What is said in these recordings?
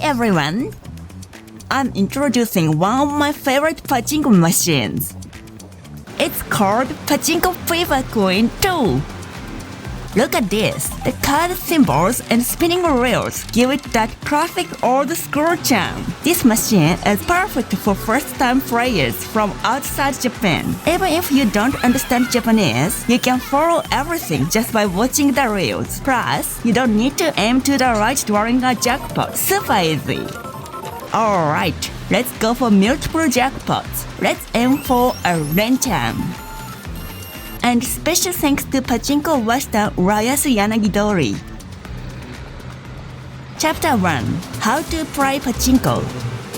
everyone! I'm introducing one of my favorite pachinko machines. It's called Pachinko Fever Queen 2. Look at this. The card symbols and spinning reels give it that classic old school charm. This machine is perfect for first-time players from outside Japan. Even if you don't understand Japanese, you can follow everything just by watching the reels. Plus, you don't need to aim to the right during a jackpot. Super easy. Alright, let's go for multiple jackpots. Let's aim for a Renchan. And special thanks to Pachinko Master Urayasu Yanagidori. Chapter 1. How to play Pachinko.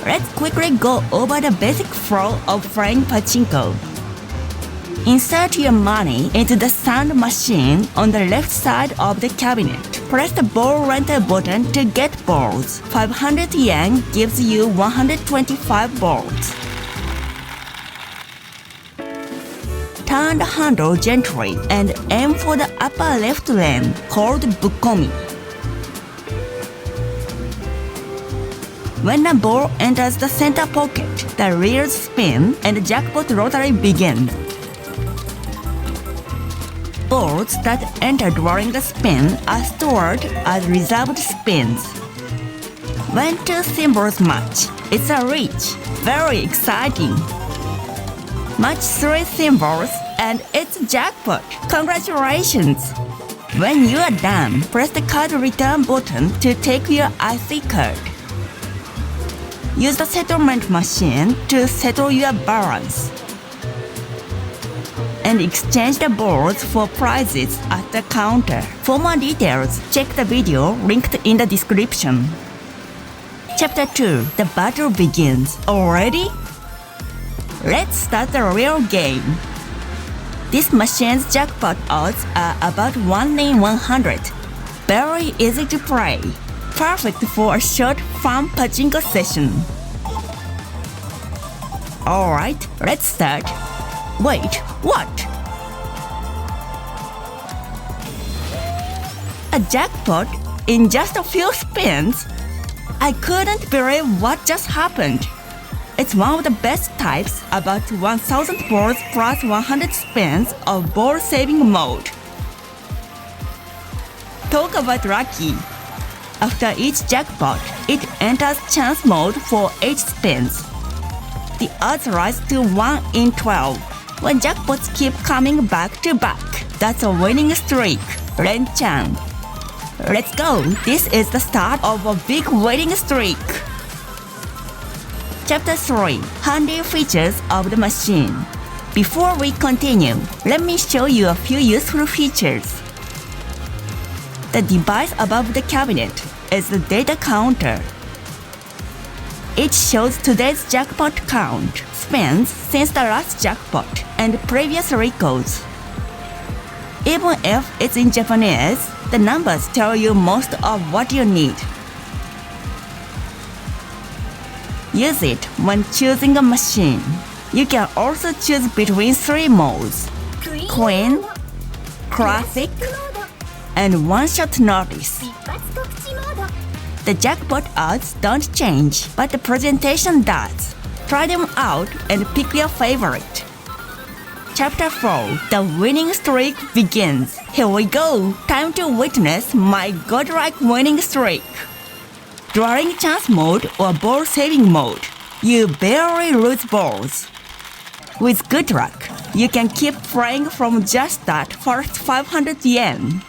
Let's quickly go over the basic flow of playing Pachinko. Insert your money into the sound machine on the left side of the cabinet. Press the ball rental button to get balls. 500 yen gives you 125 balls. Turn the handle gently and aim for the upper left lane called Bukomi. When the ball enters the center pocket, the reels spin and the jackpot lottery begins. Balls that enter during the spin are stored as reserved spins. When two symbols match, it's a reach. Very exciting. Match 3 symbols and it's jackpot. Congratulations! When you are done, press the card return button to take your IC card. Use the settlement machine to settle your balance. And exchange the balls for prizes at the counter. For more details, check the video linked in the description. Chapter 2. The battle begins. Already? Let's start the real game. This machine's jackpot odds are about 1 in 100. Very easy to play. Perfect for a short, fun pachinko session. Alright, let's start. Wait, what? A jackpot in just a few spins? I couldn't believe what just happened. It's one of the best types, about 1000 balls plus 100 spins of ball saving mode. Talk about lucky. After each jackpot, it enters chance mode for 8 spins. The odds rise to 1 in 12. When jackpots keep coming back to back, that's a winning streak. Renchan. Let's go. This is the start of a big winning streak. Chapter 3. Handy features of the machine. Before we continue, let me show you a few useful features. The device above the cabinet is the data counter. It shows today's jackpot count, spins since the last jackpot, and previous records. Even if it's in Japanese, the numbers tell you most of what you need. Use it when choosing a machine. You can also choose between 3 modes: Queen, Classic, and One-Shot Notice. The jackpot odds don't change, but the presentation does. Try them out and pick your favorite. Chapter 4. The winning streak begins. Here we go! Time to witness my godlike winning streak. During chance mode or ball saving mode, you barely lose balls. With good luck, you can keep playing from just that first 500 yen.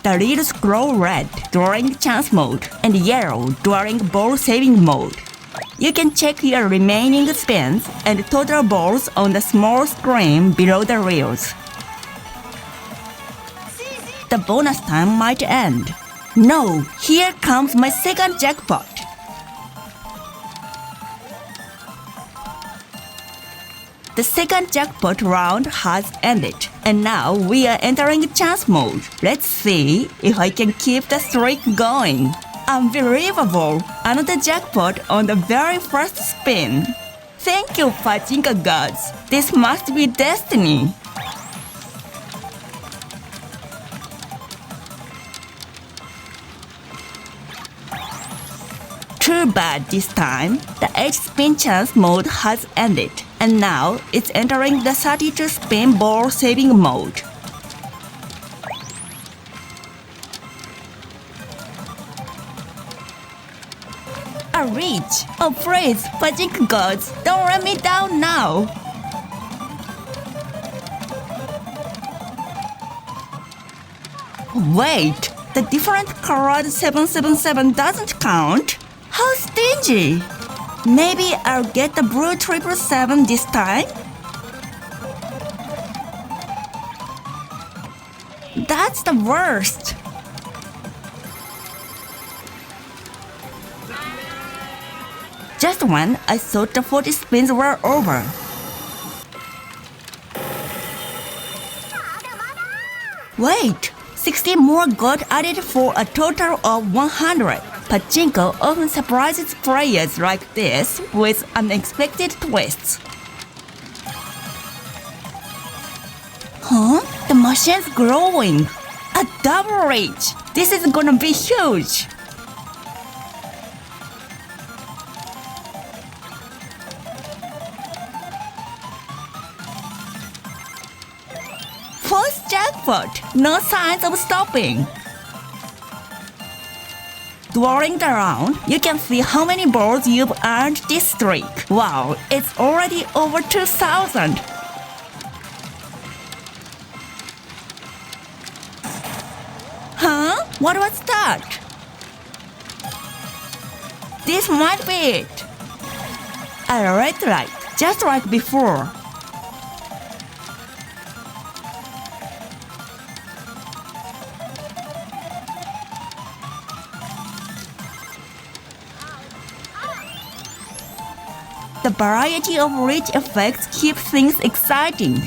The reels glow red during chance mode and yellow during ball saving mode. You can check your remaining spins and total balls on the small screen below the reels. The bonus time might end. No, here comes my second jackpot. The second jackpot round has ended, and now we are entering chance mode. Let's see if I can keep the streak going. Unbelievable! Another jackpot on the very first spin. Thank you, Pachinko gods. This must be destiny. Too bad this time, the 8 spin chance mode has ended, and now it's entering the 32 spin ball saving mode. A reach! Oh please, Pachinko gods, don't let me down now! Wait, the different card 777 doesn't count? How stingy! Maybe I'll get the blue 777 this time? That's the worst! Just when I thought the 40 spins were over. Wait! 60 more got added for a total of 100. Pachinko often surprises players like this with unexpected twists. Huh? The machine's growing! A double reach! This is gonna be huge! First jackpot! No signs of stopping! During the round, you can see how many balls you've earned this streak. Wow, it's already over 2,000! Huh? What was that? This might be it. A red light, just like before. The variety of rich effects keep things exciting.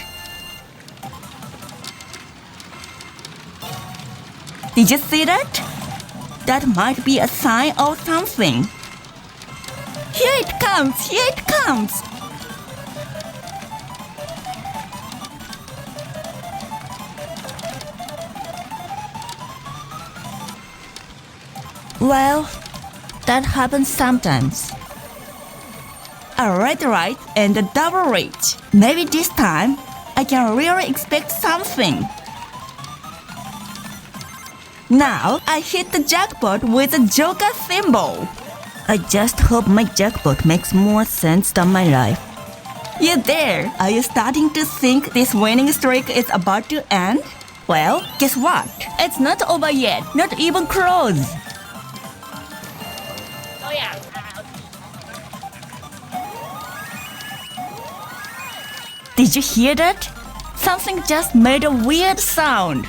Did you see that? That might be a sign of something. Here it comes! Here it comes! Well, that happens sometimes. A red light and a double reach. Maybe this time, I can really expect something. Now, I hit the jackpot with a joker symbol. I just hope my jackpot makes more sense than my life. You there? Are you starting to think this winning streak is about to end? Well, guess what? It's not over yet, not even close. Did you hear that? Something just made a weird sound.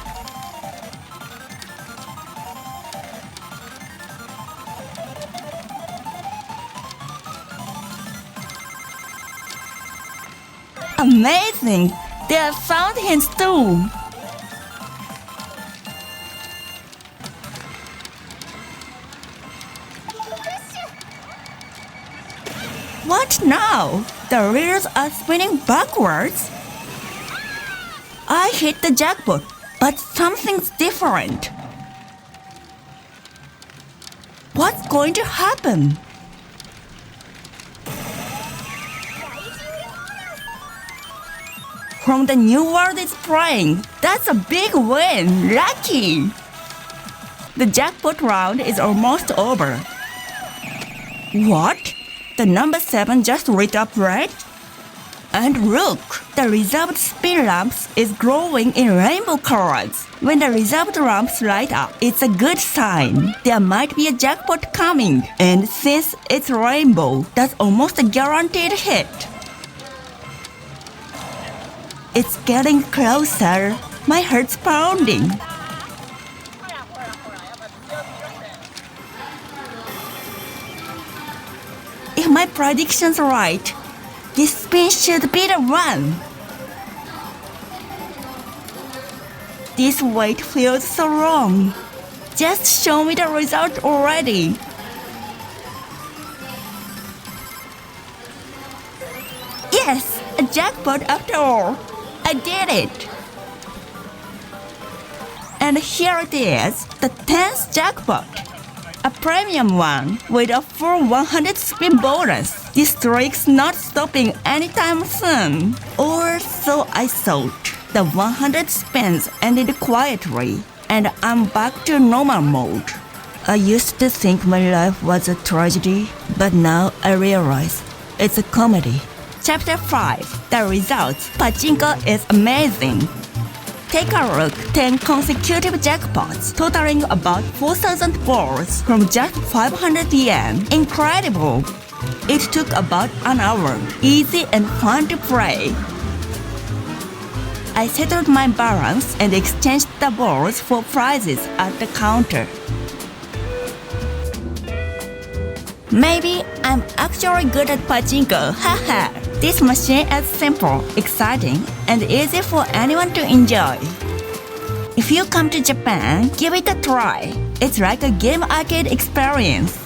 Amazing! There are sound hints too. What now? The reels are spinning backwards? I hit the jackpot, but something's different. What's going to happen? From the new world is playing. That's a big win. Lucky! The jackpot round is almost over. What? The number 7 just lit up red? And look, the reserved spin lamps is glowing in rainbow colors. When the reserved lamps light up, it's a good sign. There might be a jackpot coming. And since it's rainbow, that's almost a guaranteed hit. It's getting closer. My heart's pounding. If my prediction's right, this spin should be the one. This wait feels so wrong. Just show me the result already. Yes, a jackpot after all. I did it. And here it is, the 10th jackpot. a premium one with a full 100 spin bonus. This streak's not stopping anytime soon. Or so I thought. The 100 spins ended quietly, and I'm back to normal mode. I used to think my life was a tragedy, but now I realize it's a comedy. Chapter 5. The results. Pachinko is amazing. Take a look, 10 consecutive jackpots, totaling about 4,000 balls from just 500 yen. Incredible! It took about an hour. Easy and fun to play. I settled my balance and exchanged the balls for prizes at the counter. Maybe I'm actually good at Pachinko, haha! This machine is simple, exciting, and easy for anyone to enjoy. If you come to Japan, give it a try. It's like a game arcade experience.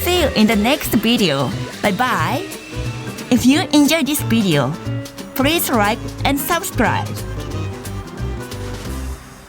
See you in the next video. Bye bye. If you enjoyed this video, please like and subscribe.